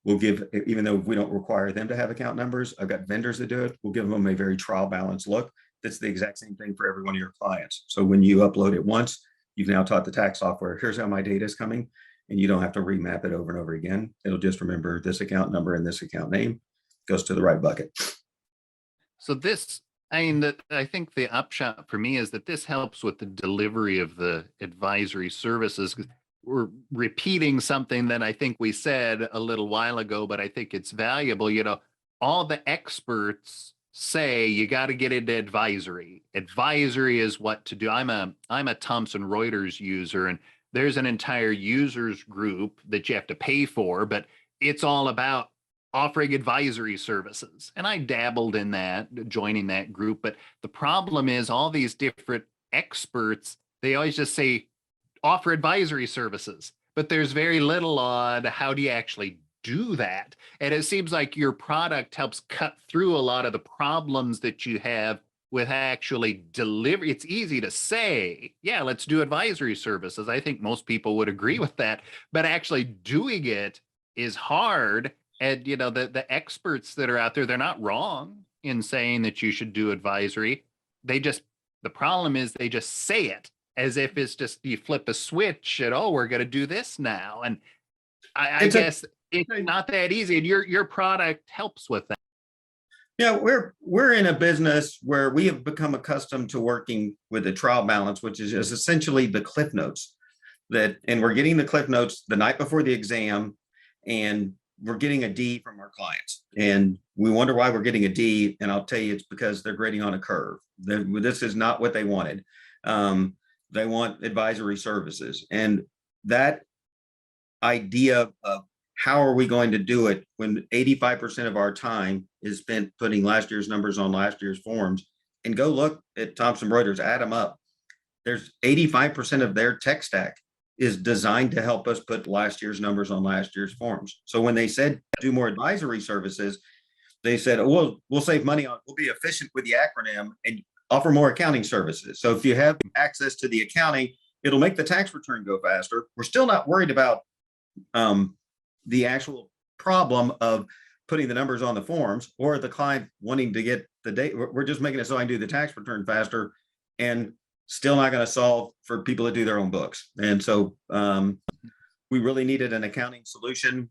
we'll give, even though we don't require them to have account numbers, I've got vendors that do it. We'll give them a very trial balance look. That's the exact same thing for every one of your clients. So when you upload it once, you've now taught the tax software, here's how my data is coming, and you don't have to remap it over and over again. It'll just remember this account number and this account name, goes to the right bucket. So this, I mean, I think the upshot for me is that this helps with the delivery of the advisory services. We're repeating something that I think we said a little while ago, but I think it's valuable. You know, all the experts say you got to get into advisory. Advisory is what to do. I'm a Thomson Reuters user, and there's an entire users group that you have to pay for, but it's all about offering advisory services. And I dabbled in that, joining that group. But the problem is all these different experts, they always just say offer advisory services, but there's very little on how do you actually do that. And it seems like your product helps cut through a lot of the problems that you have with actually deliver. It's easy to say, yeah, let's do advisory services. I think most people would agree with that, but actually doing it is hard. And you know, the experts that are out there, they're not wrong in saying that you should do advisory. The problem is they just say it as if it's just you flip a switch and oh, we're going to do this now. And I guess it's not that easy. And your product helps with that. Yeah, we're in a business where we have become accustomed to working with a trial balance, which is essentially the cliff notes and we're getting the cliff notes the night before the exam, and we're getting a D from our clients, and we wonder why we're getting a D. And I'll tell you, it's because they're grading on a curve. This is not what they wanted. They want advisory services, and that idea of how are we going to do it when 85% of our time is spent putting last year's numbers on last year's forms, and go look at Thomson Reuters, add them up. There's 85% of their tech stack is designed to help us put last year's numbers on last year's forms. So when they said do more advisory services, they said, oh, we'll save money on, we'll be efficient with the acronym and offer more accounting services. So if you have access to the accounting, it'll make the tax return go faster. We're still not worried about the actual problem of putting the numbers on the forms or the client wanting to get the data. We're just making it so I can do the tax return faster, and still not going to solve for people that do their own books. And so we really needed an accounting solution.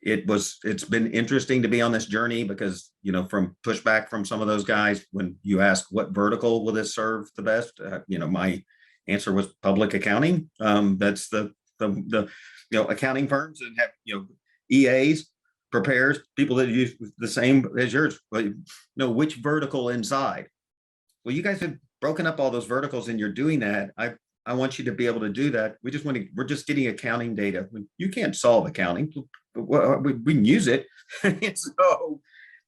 It's been interesting to be on this journey because, you know, from pushback from some of those guys, when you ask what vertical will this serve the best, you know, my answer was public accounting. That's the accounting firms and have, EAs, prepares, people that use the same as yours, but which vertical inside. Well, you guys have broken up all those verticals and you're doing that. I want you to be able to do that. We're just getting accounting data. You can't solve accounting, but we can use it. So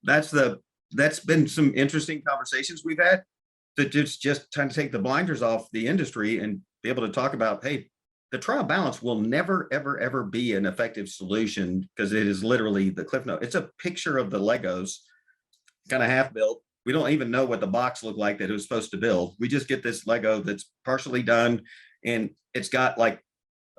that's been some interesting conversations we've had, that just trying to take the blinders off the industry and be able to talk about, hey, the trial balance will never, ever, ever be an effective solution because it is literally the cliff note. It's a picture of the Legos kind of half built. We don't even know what the box looked like that it was supposed to build. We just get this Lego that's partially done, and it's got like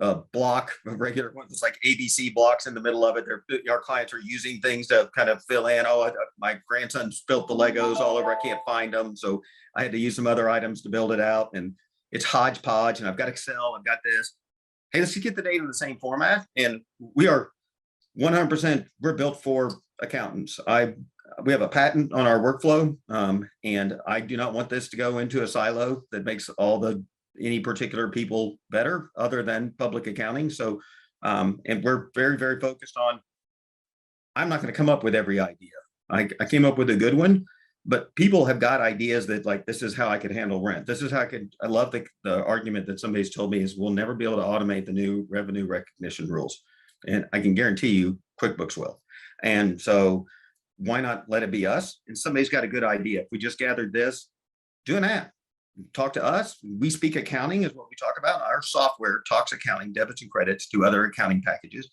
a block, a regular one, it's like ABC blocks in the middle of it. Our clients are using things to kind of fill in. Oh, my grandson spilt the Legos all over. I can't find them. So I had to use some other items to build it out. And it's hodgepodge, and I've got Excel, I've got this. Hey, let's get the data in the same format. And we are 100%, we're built for accountants. We have a patent on our workflow, and I do not want this to go into a silo that makes any particular people better other than public accounting. So, and we're very, very focused on, I'm not going to come up with every idea. I came up with a good one, but people have got ideas that, like, this is how I could handle rent. This is how I love the argument that somebody's told me is we'll never be able to automate the new revenue recognition rules. And I can guarantee you QuickBooks will. And so why not let it be us? And somebody's got a good idea. If we just gathered this, do an app, talk to us. We speak accounting is what we talk about. Our software talks accounting, debits and credits to other accounting packages.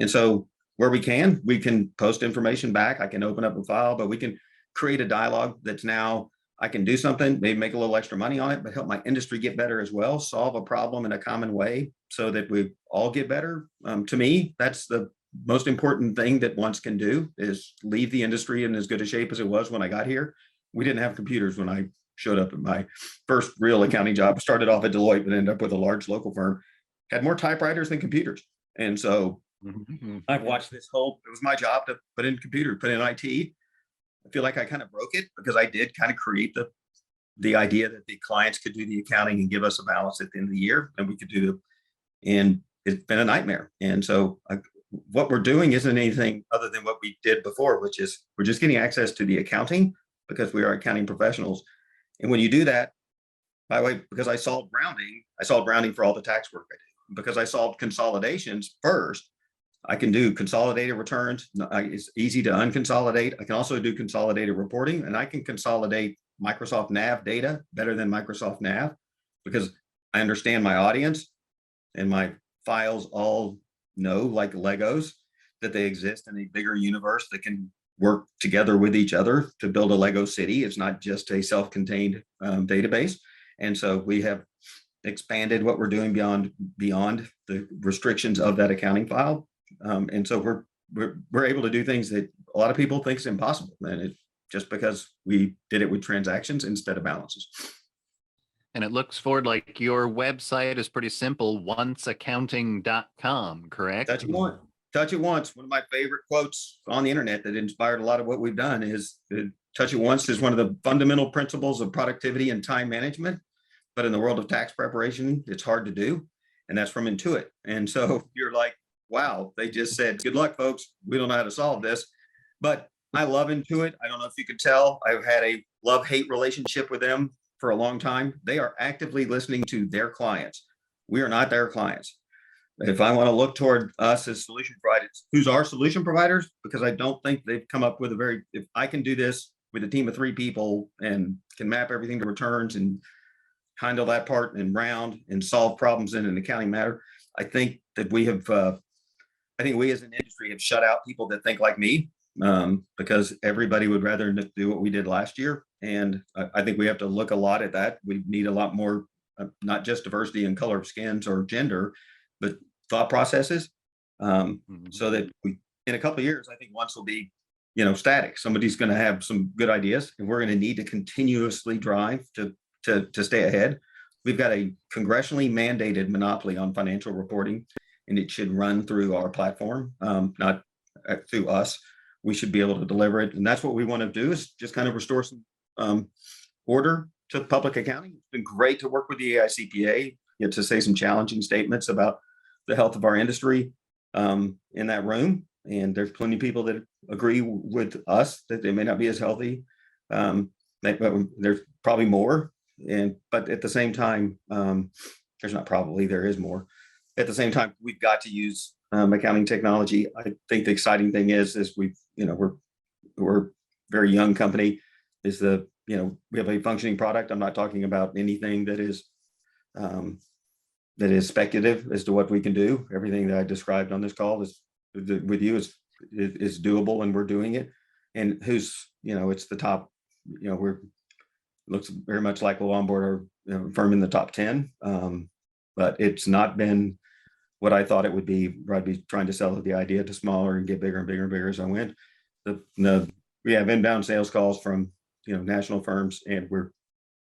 And so where we can post information back. I can open up a file, but we can create a dialogue that's now I can do something, maybe make a little extra money on it, but help my industry get better as well, solve a problem in a common way so that we all get better. To me, that's the most important thing that one can do is leave the industry in as good a shape as it was when I got here. We didn't have computers when I showed up at my first real accounting job. Started off at Deloitte, but ended up with a large local firm. Had more typewriters than computers. And so I've watched this whole, it was my job to put in computer, put in IT. I feel like I kind of broke it because I did kind of create the idea that the clients could do the accounting and give us a balance at the end of the year, and we could do it. And it's been a nightmare. And so what we're doing isn't anything other than what we did before, which is we're just getting access to the accounting because we are accounting professionals. And when you do that, by the way, because I solved rounding for all the tax work I do. Because I solved consolidations first, I can do consolidated returns. It's easy to unconsolidate. I can also do consolidated reporting, and I can consolidate Microsoft Nav data better than Microsoft Nav because I understand my audience and my files all know, like Legos, that they exist in a bigger universe that can work together with each other to build a Lego city. It's not just a self-contained database. And so we have expanded what we're doing beyond the restrictions of that accounting file. And so we're able to do things that a lot of people think is impossible, and it's just because we did it with transactions instead of balances. And it looks forward like your website is pretty simple, onceaccounting.com, correct? Touch it once. One of my favorite quotes on the internet that inspired a lot of what we've done is touch it once is one of the fundamental principles of productivity and time management. But in the world of tax preparation, it's hard to do. And that's from Intuit. And so you're like, wow, they just said, good luck, folks. We don't know how to solve this. But I love Intuit. I don't know if you could tell, I've had a love-hate relationship with them for a long time. They are actively listening to their clients. We are not their clients. If I want to look toward us as solution providers, who's our solution providers? Because I don't think they've come up with if I can do this with a team of 3 people and can map everything to returns and handle that part and round and solve problems in an accounting matter, I think that we have, I think we as an industry have shut out people that think like me, because everybody would rather do what we did last year. And I think we have to look a lot at that. We need a lot more, not just diversity in color of skins or gender, but thought processes, so that we, in a couple of years, I think once will be, static. Somebody's going to have some good ideas, and we're going to need to continuously drive to stay ahead. We've got a congressionally mandated monopoly on financial reporting, and it should run through our platform, not through us. We should be able to deliver it. And that's what we want to do, is just kind of restore some order to public accounting. It's been great to work with the AICPA, to say some challenging statements about the health of our industry in that room. And there's plenty of people that agree with us that they may not be as healthy. There's probably more. But at the same time, there is more. At the same time, we've got to use accounting technology. I think the exciting thing is we're a very young company. We have a functioning product. I'm not talking about anything that is speculative as to what we can do. Everything that I described on this call is doable, and we're doing it. And it's the top. Looks very much like we'll onboard our firm in the top 10, but it's not been what I thought it would be. I'd be trying to sell the idea to smaller and get bigger and bigger and bigger as I went. We have inbound sales calls from national firms, and we're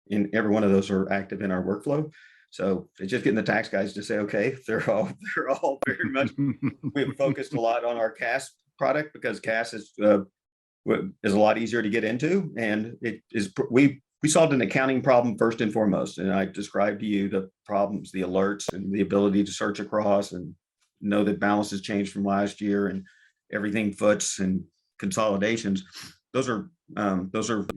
in every one of those are active in our workflow. So it's just getting the tax guys to say, okay, they're all very much. We've focused a lot on our CAS product because CAS is a lot easier to get into, and it is we solved an accounting problem first and foremost. And I described to you the problems, the alerts, and the ability to search across and know that balances changed from last year and everything foots and consolidations. Those are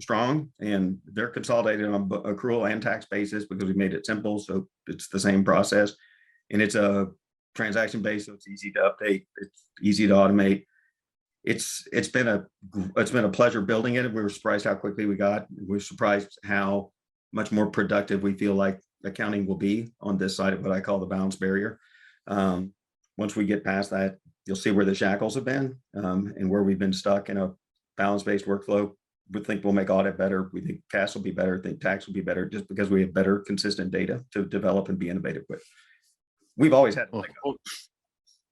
strong, and they're consolidated on accrual and tax basis because we made it simple. So it's the same process, and it's a transaction based, so it's easy to update. It's easy to automate. It's been a pleasure building it. We were surprised how quickly we got. We were surprised how much more productive we feel like accounting will be on this side of what I call the balance barrier. Once we get past that, you'll see where the shackles have been, and where we've been stuck in a balance-based workflow. we think we'll make audit better. We think cash will be better. Think tax will be better, just because we have better, consistent data to develop and be innovative with. We've always had to Well, let go.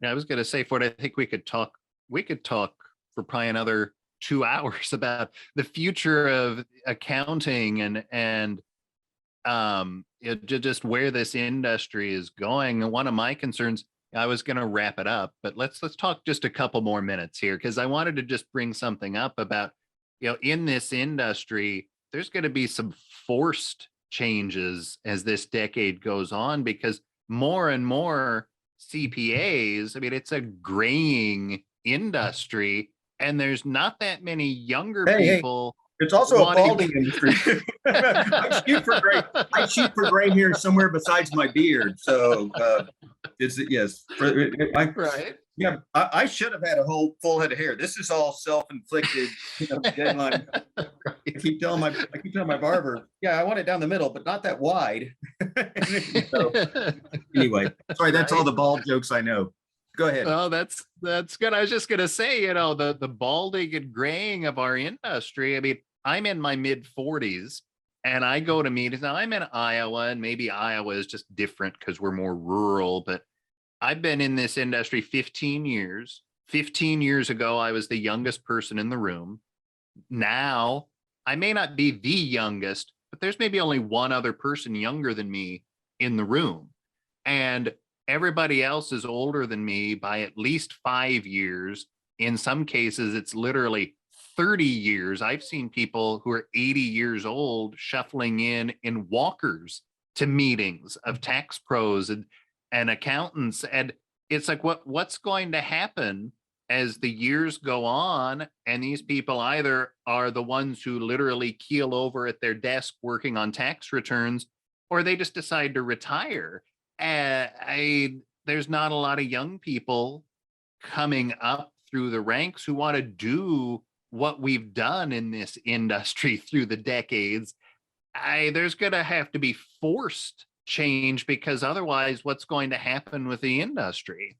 I was going to say, Ford, I think we could talk for probably another 2 hours about the future of accounting just where this industry is going. And one of my concerns, I was going to wrap it up, but let's talk just a couple more minutes here, because I wanted to just bring something up about, in this industry, there's going to be some forced changes as this decade goes on, because more and more CPAs, I mean, it's a graying industry, and there's not that many younger Hey, people it's also a wanting balding industry. I shoot for gray. I shoot for gray hair somewhere besides my beard. So yes. right. Yeah, I should have had a whole full head of hair. This is all self-inflicted deadline. I keep telling my barber, yeah, I want it down the middle, but not that wide. So, anyway, sorry, that's all the bald jokes I know. Go ahead. Oh, that's good. I was just gonna say, the balding and graying of our industry. I mean, I'm in my mid 40s and I go to meetings. Now I'm in Iowa, and maybe Iowa is just different because we're more rural, but I've been in this industry 15 years. 15 years ago, I was the youngest person in the room. Now, I may not be the youngest, but there's maybe only one other person younger than me in the room. And everybody else is older than me by at least 5 years. In some cases, it's literally 30 years. I've seen people who are 80 years old shuffling in walkers to meetings of tax pros and accountants. And it's like, what's going to happen as the years go on, and these people either are the ones who literally keel over at their desk working on tax returns, or they just decide to retire. There's not a lot of young people coming up through the ranks who want to do what we've done in this industry through the decades. There's going to have to be forced change, because otherwise what's going to happen with the industry?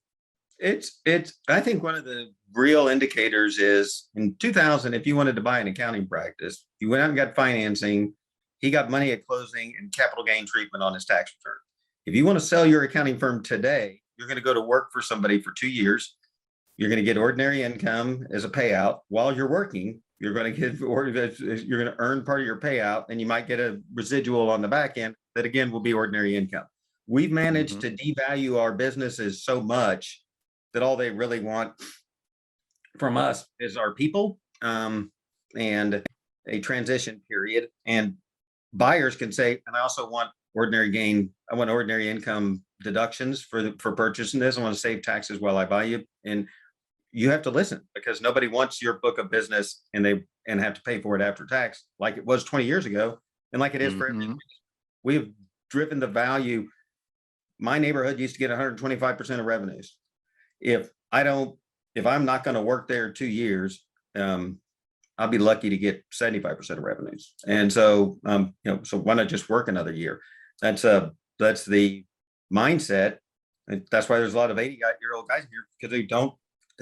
It's I think one of the real indicators is in 2000, if you wanted to buy an accounting practice, you went out and got financing, he got money at closing and capital gain treatment on his tax return. If you want to sell your accounting firm today, you're going to go to work for somebody for 2 years. You're going to get ordinary income as a payout while you're working. You're going to earn part of your payout, and you might get a residual on the back end that again will be ordinary income. We've managed to devalue our businesses so much that all they really want from us is our people and a transition period. And buyers can say, and I also want ordinary gain. I want ordinary income deductions for purchasing this. I want to save taxes while I buy you. And you have to listen, because nobody wants your book of business and have to pay for it after tax, like it was 20 years ago, and like it is for everything. We have driven the value. My neighborhood used to get 125% of revenues. If I'm not going to work there 2 years, I'll be lucky to get 75% of revenues. And so, so why not just work another year? That's the mindset. And that's why there's a lot of 80-year-old guys here, because they don't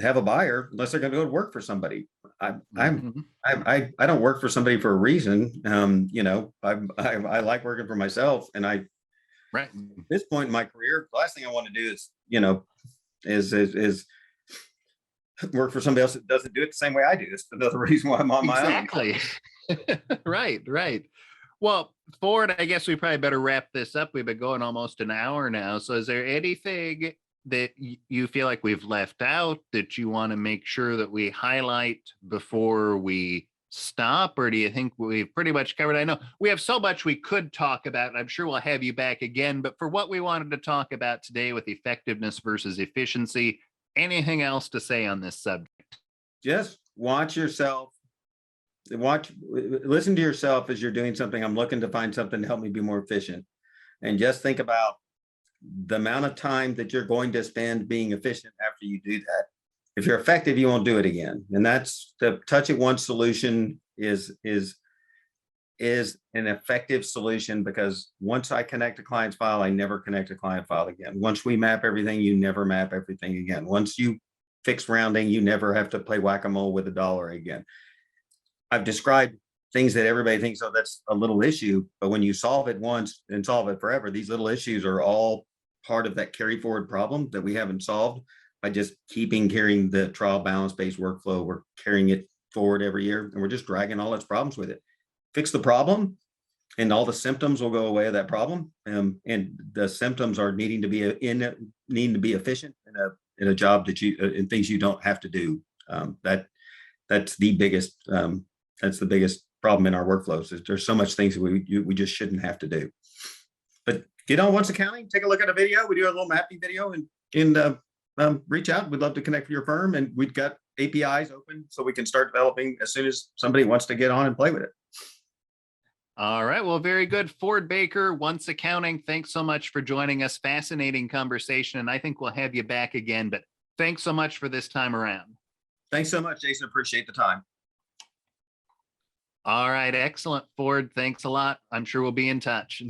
have a buyer unless they're going to go to work for somebody. I don't work for somebody for a reason. I like working for myself, and at this point in my career, the last thing I want to do is work for somebody else that doesn't do it the same way I do. It's another reason why I'm on my own. Exactly. Right. Well, Ford, I guess we probably better wrap this up. We've been going almost an hour now. So is there anything that you feel like we've left out that you want to make sure that we highlight before we stop, or do you think we've pretty much covered? I know we have so much we could talk about, and I'm sure we'll have you back again, but for what we wanted to talk about today with effectiveness versus efficiency, anything else to say on this subject? Just watch yourself. Listen to yourself as you're doing something. I'm looking to find something to help me be more efficient. And just think about the amount of time that you're going to spend being efficient after you do that. If you're effective, you won't do it again. And that's the touch it once solution is an effective solution, because once I connect a client's file, I never connect a client file again. Once we map everything, you never map everything again. Once you fix rounding, you never have to play whack-a-mole with a dollar again. I've described things that everybody thinks, oh, that's a little issue, but when you solve it once and solve it forever, these little issues are all part of that carry forward problem that we haven't solved by just carrying the trial balance based workflow. We're carrying it forward every year, and we're just dragging all its problems with it. Fix the problem, and all the symptoms will go away of that problem. And the symptoms are needing to be efficient in a job that in things you don't have to do. That's the biggest problem in our workflows. Is there's so much things that we just shouldn't have to do. But get on Once Accounting, take a look at a video. We do a little mapping video, and reach out. We'd love to connect with your firm, and we've got APIs open so we can start developing as soon as somebody wants to get on and play with it. All right. Well, very good. Ford Baker, Once Accounting, thanks so much for joining us. Fascinating conversation. And I think we'll have you back again, but thanks so much for this time around. Thanks so much, Jason. Appreciate the time. All right. Excellent. Ford, thanks a lot. I'm sure we'll be in touch.